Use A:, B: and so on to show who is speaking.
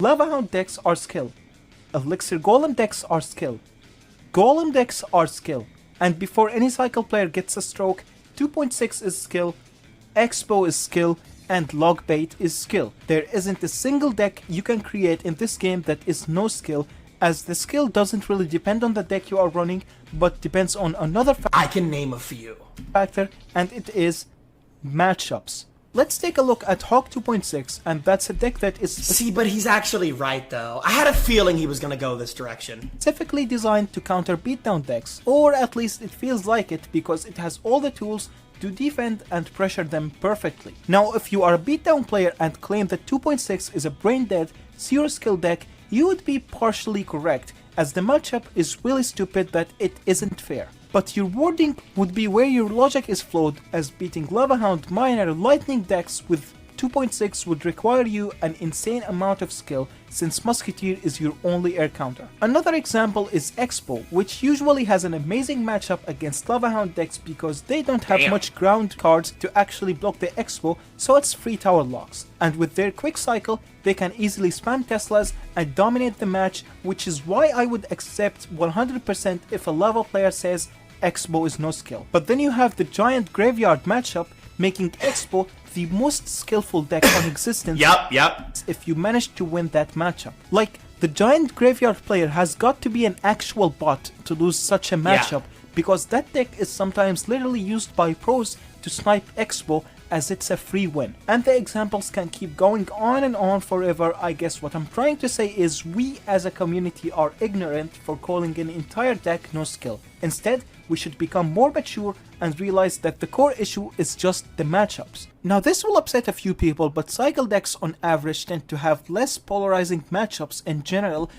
A: Lava Hound decks are skill. Elixir Golem decks are skill. Golem decks are skill. And before any cycle player gets a stroke, 2.6 is skill, Expo is skill, and Log Bait is skill. There isn't a single deck you can create in this game that is no skill, as the skill doesn't really depend on the deck you are running, but depends on another
B: I can name a few.
A: factor, and it is matchups. Let's take a look at Hawk 2.6, and that's a deck that is
B: See, but he's actually right though. I had a feeling he was gonna go this direction.
A: specifically designed to counter beatdown decks, or at least it feels like it because it has all the tools to defend and pressure them perfectly. Now, if you are a beatdown player and claim that 2.6 is a brain dead, zero skill deck, you would be partially correct, as the matchup is really stupid that it isn't fair. But your wording would be where your logic is flawed, as beating Lava Hound Miner Lightning decks with 2.6 would require you an insane amount of skill, since Musketeer is your only air counter. Another example is Expo, which usually has an amazing matchup against Lava Hound decks because they don't have much ground cards to actually block the Expo, so it's free tower locks. And with their quick cycle, they can easily spam Teslas and dominate the match, which is why I would accept 100% if a Lava player says Expo is no skill. But then you have the Giant Graveyard matchup, making Expo the most skillful deck on existence.
B: Yep.
A: If you manage to win that matchup. Like, the Giant Graveyard player has got to be an actual bot to lose such a matchup, because that deck is sometimes literally used by pros to snipe Expo, as it's a free win. And the examples can keep going on and on forever. I guess what I'm trying to say is we as a community are ignorant for calling an entire deck no skill. Instead, we should become more mature and realize that the core issue is just the matchups. Now, this will upset a few people, but cycle decks on average tend to have less polarizing matchups in general